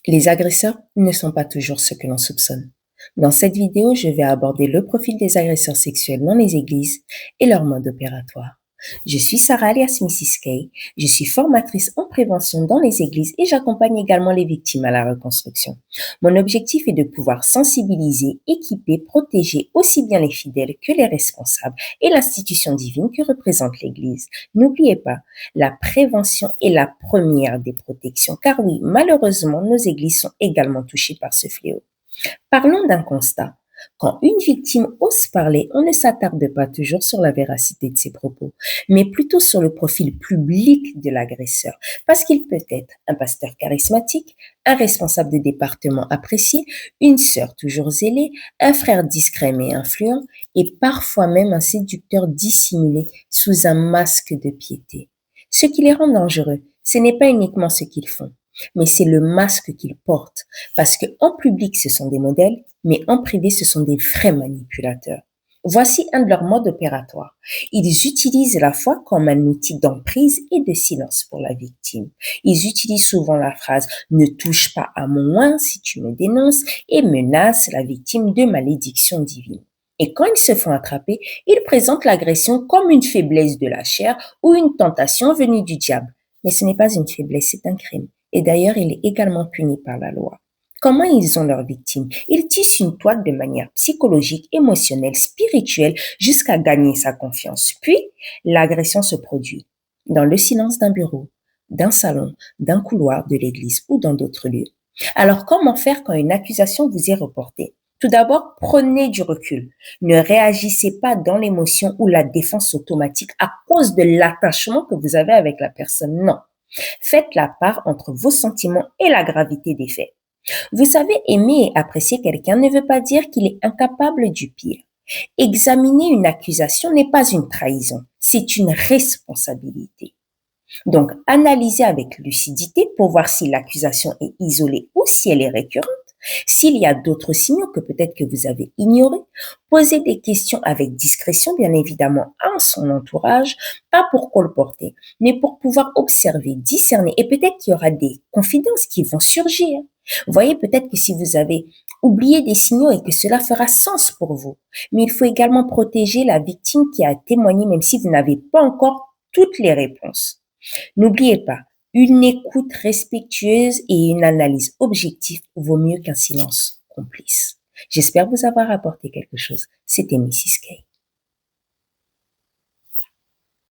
Les agresseurs ne sont pas toujours ceux que l'on soupçonne. Dans cette vidéo, je vais aborder le profil des agresseurs sexuels dans les églises et leur mode opératoire. Je suis Sarah alias Mrs. Kay, je suis formatrice en prévention dans les églises et j'accompagne également les victimes à la reconstruction. Mon objectif est de pouvoir sensibiliser, équiper, protéger aussi bien les fidèles que les responsables et l'institution divine que représente l'Église. N'oubliez pas, la prévention est la première des protections, car oui, malheureusement, nos églises sont également touchées par ce fléau. Parlons d'un constat. Quand une victime ose parler, on ne s'attarde pas toujours sur la véracité de ses propos, mais plutôt sur le profil public de l'agresseur, parce qu'il peut être un pasteur charismatique, un responsable de département apprécié, une sœur toujours zélée, un frère discret mais influent, et parfois même un séducteur dissimulé sous un masque de piété. Ce qui les rend dangereux, ce n'est pas uniquement ce qu'ils font, mais c'est le masque qu'ils portent. Parce qu'en public, ce sont des modèles, mais en privé, ce sont des vrais manipulateurs. Voici un de leurs modes opératoires. Ils utilisent la foi comme un outil d'emprise et de silence pour la victime. Ils utilisent souvent la phrase «ne touche pas à mon oin si tu me dénonces» et menacent la victime de malédiction divine. Et quand ils se font attraper, ils présentent l'agression comme une faiblesse de la chair ou une tentation venue du diable. Mais ce n'est pas une faiblesse, c'est un crime. Et d'ailleurs, il est également puni par la loi. Comment ils ont leurs victimes? Ils tissent une toile de manière psychologique, émotionnelle, spirituelle, jusqu'à gagner sa confiance. Puis, l'agression se produit dans le silence d'un bureau, d'un salon, d'un couloir de l'église ou dans d'autres lieux. Alors, comment faire quand une accusation vous est reportée? Tout d'abord, prenez du recul. Ne réagissez pas dans l'émotion ou la défense automatique à cause de l'attachement que vous avez avec la personne. Non. Faites la part entre vos sentiments et la gravité des faits. Vous savez, aimer et apprécier quelqu'un ne veut pas dire qu'il est incapable du pire. Examiner une accusation n'est pas une trahison, c'est une responsabilité. Donc, analysez avec lucidité pour voir si l'accusation est isolée ou si elle est récurrente. S'il y a d'autres signaux que peut-être que vous avez ignorés, posez des questions avec discrétion, bien évidemment, à son entourage, pas pour colporter, mais pour pouvoir observer, discerner, et peut-être qu'il y aura des confidences qui vont surgir. Vous voyez, peut-être que si vous avez oublié des signaux et que cela fera sens pour vous, mais il faut également protéger la victime qui a témoigné, même si vous n'avez pas encore toutes les réponses. N'oubliez pas, une écoute respectueuse et une analyse objective vaut mieux qu'un silence complice. J'espère vous avoir apporté quelque chose. C'était Mrs. Kay.